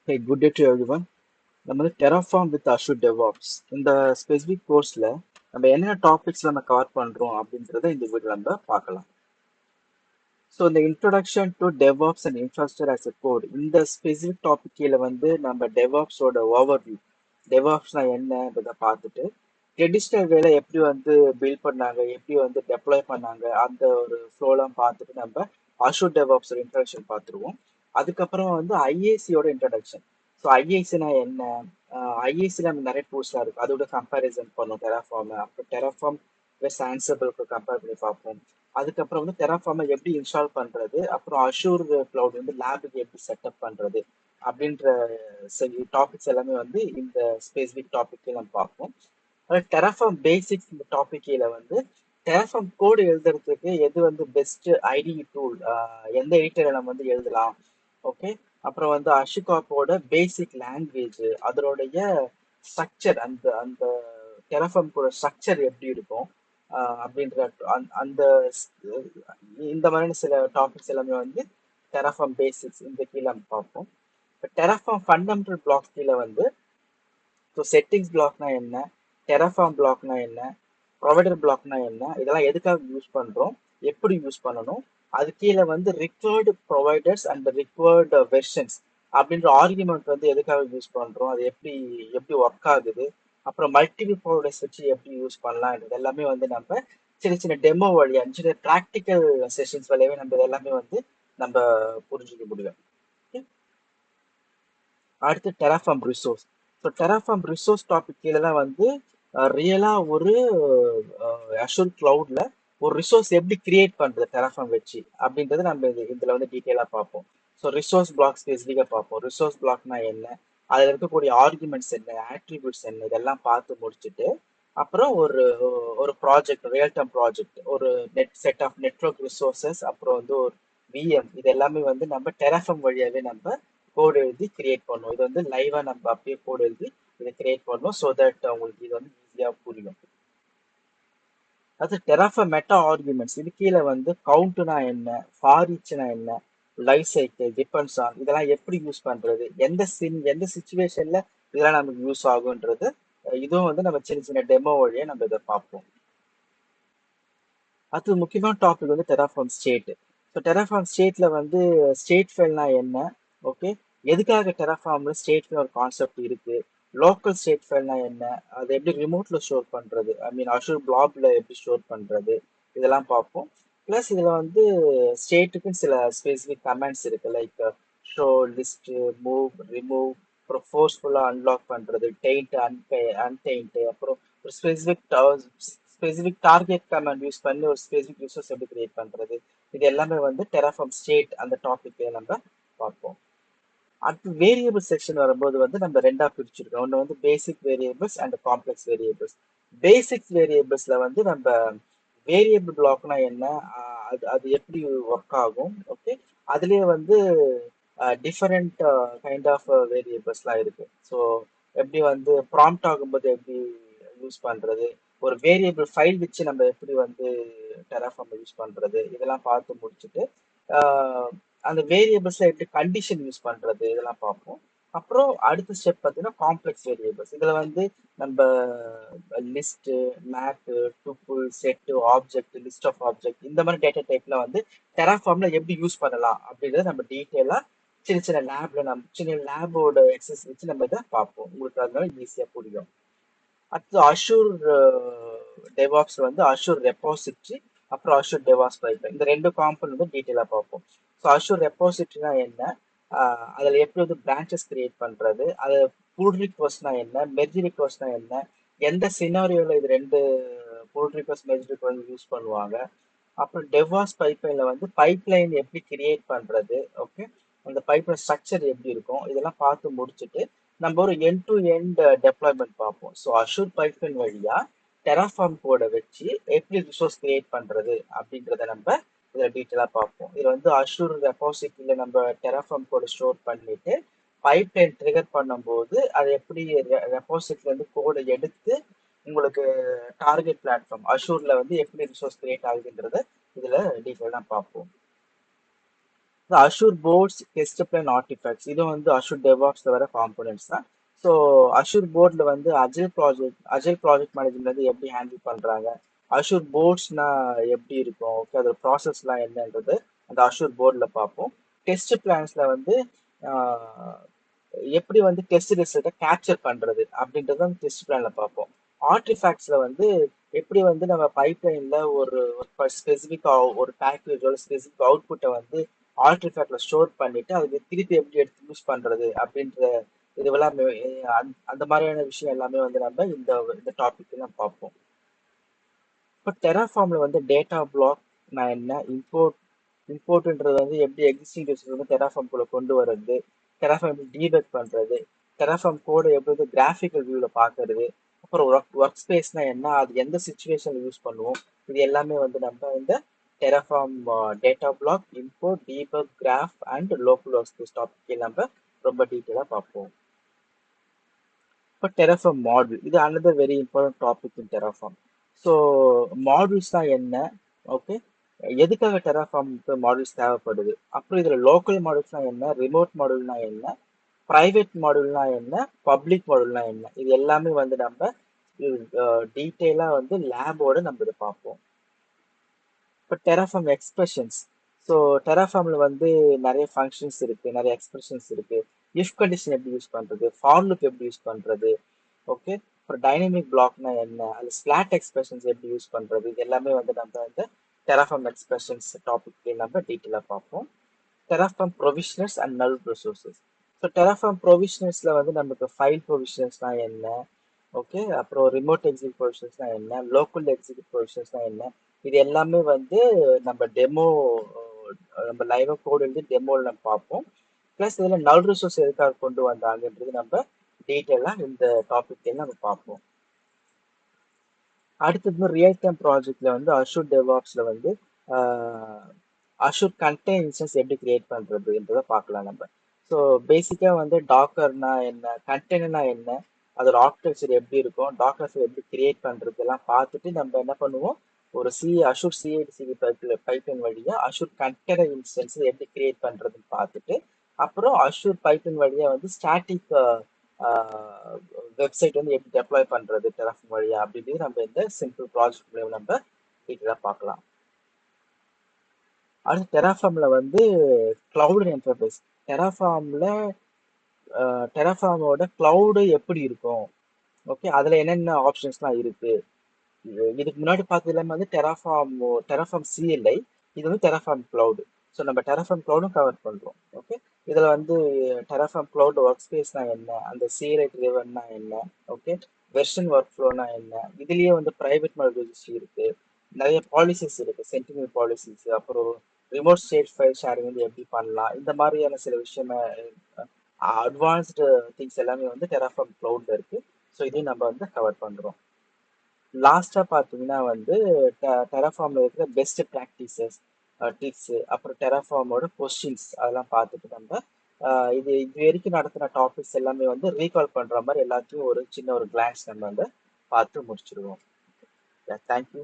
Hey, good day to everyone. நம்ம வந்து Terraform with Azure DevOps இந்த ஸ்பெசிஃபிக் கோர்ஸ்ல நம்ம என்னென்ன டாபிக்ஸ் நம்ம கவர் பண்றோம் அப்படின்றத இந்த வீடியோ நம்ம பார்க்கலாம். ஸோ இந்த introduction to DevOps and infrastructure as a code இந்த ஸ்பெசிஃபிக் டாபிக் கீழே வந்து நம்ம DevOpஸோட ஓவர்வியூ டெவாப்ஸ்னா என்னன்றதை பார்த்துட்டு ட்ரெடிஷ்னல் வேலை எப்படி வந்து பில்ட் பண்ணாங்க, எப்படி வந்து டெப்ளாய் பண்ணாங்க, அந்த ஒரு ஃப்ளோலாம் பார்த்துட்டு நம்ம Azure DevOps இன்ட்ரடக்ஷன் பார்த்துருவோம். அதுக்கப்புறம் வந்து ஐஏசியோட இன்ட்ரடக்ஷன். ஸோ ஐஏசினா என்ன, ஐஏசியில் நம்ம நிறைய டூல்ஸ்லாம் இருக்குது, அதோட கம்பேரிசன் பண்ணும் டெராஃபார்மை. அப்புறம் டெராஃபார்ம் வெஸ் ஆன்சபிளுக்கு கம்பேர் பண்ணி பார்ப்போம். அதுக்கப்புறம் வந்து டெராஃபார்மை எப்படி இன்ஸ்டால் பண்ணுறது, அப்புறம் அஷூர் கிளவுட் வந்து லேபுக்கு எப்படி செட்டப் பண்ணுறது அப்படின்ற டாபிக்ஸ் எல்லாமே வந்து இந்த ஸ்பெசிஃபிக் டாபிக் நம்ம பார்ப்போம். டெராஃபார்ம் பேசிக்ஸ் இந்த டாபிக் கீழே வந்து டெராஃபார்ம் கோடு எழுதுறதுக்கு எது வந்து பெஸ்ட் ஐடி டூல், எந்த எடிட்டரை நம்ம வந்து எழுதலாம். ஓகே, அப்புறம் வந்து அஷிகாப்போட பேசிக் லாங்குவேஜ், அதனுடைய ஸ்ட்ரக்சர், அந்த அந்த டெராஃபார்ம் கூட ஸ்ட்ரக்சர் எப்படி இருக்கும் அப்படின்ற அந்த இந்த மாதிரியான சில டாபிக்ஸ் எல்லாமே வந்து டெராஃபார்ம் பேசிக்ஸ் இந்த கீழே நம்ம பார்ப்போம். இப்போ டெராஃபார்ம் ஃபண்டமெண்டல் பிளாக் கீழே வந்து ஸோ செட்டிங்ஸ் பிளாக்னா என்ன, டெராஃபார்ம் பிளாக்னா என்ன, ப்ரொவைடர் பிளாக்னா என்ன, இதெல்லாம் எதுக்காக யூஸ் பண்ணுறோம், எப்படி யூஸ் பண்ணணும், அது கீழே வந்து required providers and required versions அப்படின்ற ஆர்குமெண்ட் வந்து எதுக்காக யூஸ் பண்ணுறோம், அது எப்படி எப்படி ஒர்க் ஆகுது, அப்புறம் மல்டிபிள் ப்ரொவைடர்ஸ் வச்சு எப்படி யூஸ் பண்ணலாம், இது எல்லாமே வந்து நம்ம சின்ன சின்ன டெமோ வழியா சின்ன ப்ராக்டிக்கல் செஷன்ஸ் வழியாவே நம்ம இதெல்லாமே வந்து நம்ம புரிஞ்சுக்க முடியும். அடுத்து terraform resource. So terraform resource topic கீழே தான் வந்து ரியலாக ஒரு அஷூர் கிளவுட்ல ஒரு ரிசோர்ஸ் எப்படி கிரியேட் பண்ணுறது டெராஃபார்ம் வச்சு அப்படின்றத நம்ம இதில் வந்து டீட்டெயிலாக பார்ப்போம். ஸோ ரிசோர்ஸ் பிளாக் ஸ்பெசிஃபிக்காக பார்ப்போம். ரிசோர்ஸ் பிளாக்னா என்ன, அதில் இருக்கக்கூடிய ஆர்குமெண்ட்ஸ் என்ன, ஆட்ரிபியூட்ஸ் என்ன, இதெல்லாம் பார்த்து முடிச்சுட்டு அப்புறம் ஒரு ஒரு ப்ராஜெக்ட், ரியல் டைம் ப்ராஜெக்ட், ஒரு செட் ஆஃப் நெட்வொர்க் ரிசோர்சஸ், அப்புறம் வந்து ஒரு விஎம், இது எல்லாமே வந்து நம்ம டெராஃபார்ம் வழியாகவே நம்ம கோட் எழுதி கிரியேட் பண்ணுவோம். இது வந்து லைவா நம்ம அப்படியே கோட் எழுதி இதை கிரியேட் பண்ணுவோம். ஸோ தட் உங்களுக்கு இது வந்து ஈஸியாக புரியும். அது டெராஃபார்ம் மெட்டா ஆர்குமெண்ட்ஸ், இது கீழே வந்து கவுண்ட்னா என்ன, ஃபார் ஈச்னா என்ன, லைஃப் சைக்கிள், டிபெண்ட்ஸ் ஆன், இதெல்லாம் எப்படி யூஸ் பண்றது, எந்த சுச்சுவேஷன்ல இதெல்லாம் நமக்கு யூஸ் ஆகுன்றது, இதுவும் வந்து நம்ம சின்ன சின்ன டெமோ வழியா நம்ம இதை பார்ப்போம். அது முக்கியமான டாபிக் வந்து டெராஃபார்ம் ஸ்டேட். ஸோ டெராஃபார்ம் ஸ்டேட்ல வந்து ஸ்டேட் ஃபைல்னா என்ன, ஓகே, எதுக்காக டெராஃபார்ம்ல ஸ்டேட் ஃபைல் ஒரு கான்செப்ட் இருக்கு, லோக்கல் ஸ்டேட் ஃபைல்னா என்ன, அதை எப்படி ரிமோட்ல ஸ்டோர் பண்றது, ஐ மீன் அஷூர் பிளாக்ல எப்படி ஸ்டோர் பண்றது, இதெல்லாம் பார்ப்போம். ப்ளஸ் இதுல வந்து ஸ்டேட்டுக்குன்னு சில ஸ்பெசிஃபிக் கமெண்ட்ஸ் இருக்கு, like show, list, move, remove, அப்புறம் ஃபோர்ஸ்ஃபுல்லா அன்லாக் பண்றது, டெயிண்ட், அன்டெயிண்ட், அப்புறம் ஒரு ஸ்பெசிஃபிக் டார்கெட் கமாண்ட் யூஸ் பண்ணி ஒரு ஸ்பெசிஃபிக் ரிசோர்ஸ் எப்படி கிரியேட் பண்றது, இது எல்லாமே வந்து டெராஃபார்ம் ஸ்டேட் அந்த டாபிக் நம்ம பார்ப்போம். அடுத்து வேரியபிள் செக்ஷன் வரும்போது வந்து நம்ம ரெண்டா பிரிச்சிருக்கோம். ஒன்று வந்து basic variables and complex variables. Basics வேரியபிள்ஸ்ல வந்து நம்ம வேரியபிள் பிளாக்னா என்ன, அது அது எப்படி ஒர்க் ஆகும், ஓகே, அதுலயே வந்து டிஃபரெண்ட் கைண்ட் ஆஃப் வேரியபிள்ஸ்லாம் இருக்கு. ஸோ எப்படி வந்து ப்ராம்ப்ட் ஆகும்போது எப்படி யூஸ் பண்றது, ஒரு வேரியபிள் ஃபைல் வச்சு நம்ம எப்படி வந்து டெராஃபார்ம் யூஸ் பண்றது, இதெல்லாம் பார்த்து முடிச்சுட்டு அந்த வேரியபிள்ஸ்ல எப்படி கண்டிஷன் யூஸ் பண்றது, இதெல்லாம் பார்ப்போம். அப்புறம் அடுத்த ஸ்டெப் பார்த்தீங்கன்னா காம்ப்ளெக்ஸ் வேரியபிள்ஸ். இதுல வந்து நம்ம list, map, tuple, set, object, list of object, இந்த மாதிரி டேட்டா டைப்ல வந்து டெராஃபார்ம்ல எப்படி யூஸ் பண்ணலாம் அப்படின்றத நம்ம டீட்டெயிலா சின்ன சின்ன லேப்ல நம்ம சின்ன லேபோட எக்ஸஸ் வச்சு நம்ம இதை பார்ப்போம். உங்களுக்கு அதனால ஈஸியா புரியும். அடுத்து அஷூர் டெவாப்ஸ் வந்து அஷூர் ரெப்பாசிட்டரி, அப்புறம் அஷூர் டெவாப்ஸ் பைப்லைன், இந்த ரெண்டு காம்பவுண்ட் வந்து டீட்டெயிலாக பார்ப்போம். ஸோ அஷூர் ரெப்பாசிட்டரினா என்ன, அதில் எப்படி வந்து பிரான்ச்சஸ் கிரியேட் பண்ணுறது, அது புல் ரிக்வஸ்ட்னா என்ன, மெர்ஜ் ரிக்வஸ்ட்னா என்ன, எந்த சினாரியோவில் இது ரெண்டு புல் ரிக்வஸ்ட் மெர்ஜ் ரிக்வஸ்ட் யூஸ் பண்ணுவாங்க, அப்புறம் டெவாப்ஸ் பைப்லைனில் வந்து பைப்லைன் எப்படி கிரியேட் பண்ணுறது, ஓகே, அந்த பைப்லைன் ஸ்ட்ரக்சர் எப்படி இருக்கும், இதெல்லாம் பார்த்து முடிச்சுட்டு நம்ம ஒரு எண்ட் டு எண்ட் டெப்ளாய்மெண்ட் பார்ப்போம். ஸோ அஷூர் பைப்லைன் வழியா டெராஃபார்ம் கோடை வச்சு எப்படி ரிசோர்ஸ் கிரியேட் பண்றது அப்படின்றத நம்ம இதில் டீட்டெயிலாக பார்ப்போம். இதில் வந்து அஷூர் ரெபாசிட்டரியில நம்ம டெராஃபார்ம் கோடை ஸ்டோர் பண்ணிட்டு பைப்லைன் ட்ரிகர் பண்ணும்போது அதை எப்படி ரெபாசிட்டரியில இருந்து கோடை எடுத்து உங்களுக்கு டார்கெட் பிளாட்ஃபார்ம் அஷூர்ல வந்து எப்படி ரிசோர்ஸ் கிரியேட் ஆகுதுன்றத இதுல டீட்டெயிலாக பார்ப்போம். Azure boards test plan artifacts இது வந்து அஷூர் டெவாப்ஸ்ல வர காம்போனன்ட்ஸ் தான். ஸோ அஷூர் போர்டில் வந்து அஜில் ப்ராஜெக்ட் மேனேஜ்மெண்ட் வந்து எப்படி ஹேண்டில் பண்றாங்க, அஷூர் போர்ட்ஸ்னா எப்படி இருக்கும், ஓகே அதோட ப்ராசஸ்லாம் என்னன்றது அந்த அஷூர் போர்டில் பார்ப்போம். டெஸ்ட் பிளான்ஸ்ல வந்து ஆஹ், எப்படி வந்து டெஸ்ட் ரிசல்ட்டை கேப்சர் பண்றது அப்படின்றத டெஸ்ட் பிளான்ல பார்ப்போம். ஆர்டிஃபேக்ட்ஸ்ல வந்து எப்படி வந்து நம்ம பைப்லைன்ல ஒரு ஸ்பெசிஃபிக் ஒரு பேக்கேஜோட ஸ்பெசிஃபிக் அவுட்புட்டை வந்து ஆர்டிஃபேக்ட்ல ஸ்டோர் பண்ணிட்டு அதுக்கு திருப்பி எப்படி எடுத்து யூஸ் பண்றது அப்படின்ற இது எல்லாமே அந்த மாதிரியான விஷயம் எல்லாமே வந்து நம்ம இந்த டாபிக் நம்ம பார்ப்போம். இப்போ டெராஃபார்ம்ல வந்து டேட்டா பிளாக் நான் என்ன இம்போர்ட்ன்றது வந்து எப்படி எக்ஸிஸ்டிங் யூசர் வந்து டெராஃபார்ம் குள்ள கொண்டு வர்றது, டெராஃபார்ம் எப்படி டீபக் பண்றது, டெராஃபார்ம் கோட எப்படி வந்து கிராஃபிக்கல் வியூல பாக்குறது, அப்புறம் ஒர்க் ஸ்பேஸ்னா என்ன, அது எந்த சுச்சுவேஷன்ல யூஸ் பண்ணுவோம், இது எல்லாமே வந்து நம்ம இந்த Terraform data block import debug graph and local workspace topic நம்ம ரொம்ப டீட்டெயிலா பார்ப்போம். இப்போ டெராஃபார்ம் மாடல் இது another very important topic in Terraform. So modules தான் என்ன, ஓகே எதுக்காக டெராஃபார்முக்கு மாடல்ஸ் தேவைப்படுது, அப்புறம் இதில் லோக்கல் மாடல்ஸ்னா என்ன, ரிமோட் மாடல்னா என்ன, ப்ரைவேட் மாடல்னா என்ன, பப்ளிக் மாடல்னா என்ன, இது எல்லாமே வந்து நம்ம டீட்டெயிலாக வந்து லேபோட நம்ம இதை பார்ப்போம். இப்போ டெராஃபார்ம் எக்ஸ்பிரஷன்ஸ். ஸோ டெராஃபார்ம்ல வந்து நிறைய ஃபங்க்ஷன்ஸ் இருக்கு, நிறைய எக்ஸ்பிரஷன்ஸ் இருக்கு. இஃப் கண்டிஷன் எப்படி யூஸ் பண்றது, ஃபார் லுக் எப்படி யூஸ் பண்றது, ஓகே அப்புறம் டைனமிக் பிளாக்னா என்ன, அது ஸ்பிளாட் எக்ஸ்பிரஷன்ஸ் எப்படி யூஸ் பண்றது, இது எல்லாமே வந்து நம்ம இந்த டெராஃபார்ம் எக்ஸ்பிரஷன்ஸ் டாபிக் நம்ம டீட்டெயிலாக பார்ப்போம். டெராஃபார்ம் ப்ரொவிஷனர்ஸ் அண்ட் நல் ரிசோர்சஸ். ஸோ டெராஃபார்ம் ப்ரொவிஷனர்ஸ்ல வந்து நமக்கு ஃபைல் ப்ரொவிஷனர்ஸ்னா என்ன, ஓகே அப்புறம் ரிமோட் எக்ஸிக்யூட் ப்ரொவிஷனர்ஸ்னா என்ன, லோக்கல் எக்ஸிக்யூட் ப்ரொவிஷனர்ஸ்னா என்ன, இது எல்லாமே வந்து நம்ம டெமோ நம்ம லைவா கோட் எழுதி டெமோவில் நம்ம பார்ப்போம். ப்ளஸ் இதில் நல் ரிசோர்ஸ் எதுக்காக கொண்டு வந்தாங்கன்றது நம்ம டீட்டெயிலாக இந்த டாபிக் நம்ம பார்ப்போம். அடுத்தது ரியல் டைம் ப்ராஜெக்ட்ல வந்து அஷூர் டெவாப்ஸ்ல வந்து அஷூர் கண்டெய்னர் இன்ஸ்டன்ஸ் எப்படி கிரியேட் பண்றதுன்றதை பார்க்கலாம் நம்ம. ஸோ பேசிக்கா வந்து டாக்கர்னா என்ன, கண்டெய்னர்னா என்ன, அதோட ஆர்கிடெக்சர் எப்படி இருக்கும், டாக்கர் எப்படி கிரியேட் பண்றது எல்லாம் பார்த்துட்டு நம்ம என்ன பண்ணுவோம், ஒரு அஷூர் சிஐடிசிபி பைப்லைன் வழியா அஷூர் கண்டெய்னர் இன்ஸ்டன்ஸ் எப்படி கிரியேட் பண்றதுன்னு பார்த்துட்டு அப்புறம் அஷூர் பைப்லைன் வழியா வந்து ஸ்டாட்டிக் வெப்சைட் வந்து எப்படி டெப்ளாய் பண்றது டெராஃபார்ம் வழியா அப்படின்றது நம்ம இந்த சிம்பிள் ப்ராஜெக்ட் மூலியம் நம்ம டீட்டெயிலாக பார்க்கலாம். அடுத்து டெராஃபார்ம்ல வந்து கிளவுட் இன்டர்ஃபேஸ். டெராஃபார்ம்ல டெராஃபார்மோட கிளவுடு எப்படி இருக்கும், ஓகே அதுல என்னென்ன ஆப்ஷன்ஸ்லாம் இருக்கு, இதுக்கு முன்னாடி பார்த்தது எல்லாமே வந்து டெராஃபார்ம் சிஎல்ஐ, இது வந்து டெராஃபார்ம் கிளவுடு. ஸோ நம்ம டெராஃபார்ம் கிளவுடும் கவர் பண்றோம், ஓகே இதுல வந்து டெராஃபார்ம் கிளவுட் ஒர்க் ஸ்பேஸ்னா என்ன, அந்த சிஎல்ஐ ட்ரிவன்னா என்ன, ஓகே வெர்ஷன் ஒர்க் ஃப்ளோனா என்ன, இதுலயே வந்து பிரைவேட் மாடல் ரெஜிஸ்ட்ரி இருக்கு, நிறைய பாலிசிஸ் இருக்கு, சென்டினல் பாலிசிஸ், அப்புறம் ரிமோட் ஸ்டேட் ஃபைல் ஷேரிங் வந்து எப்படி பண்ணலாம், இந்த மாதிரியான சில விஷயம் அட்வான்ஸ்டு திங்ஸ் எல்லாமே வந்து டெராஃபார்ம் கிளவுட்ல இருக்கு. ஸோ இதையும் நம்ம வந்து கவர் பண்றோம். லாஸ்டா பாத்தீங்கன்னா வந்து டெராஃபார்ம்ல இருக்கிற பெஸ்ட் ப்ராக்டிசஸ் டிப்ஸ், அப்புறம் டெராஃபார்மோட கொஸ்டின்ஸ் அதெல்லாம் பார்த்துட்டு நம்ம இது வரைக்கும் நடத்தின டாபிக்ஸ் எல்லாமே வந்து ரீகால் பண்ற மாதிரி எல்லாத்தையும் ஒரு சின்ன ஒரு கிளான்ஸ் நம்ம வந்து பார்த்து முடிச்சிருவோம். தேங்க்யூ.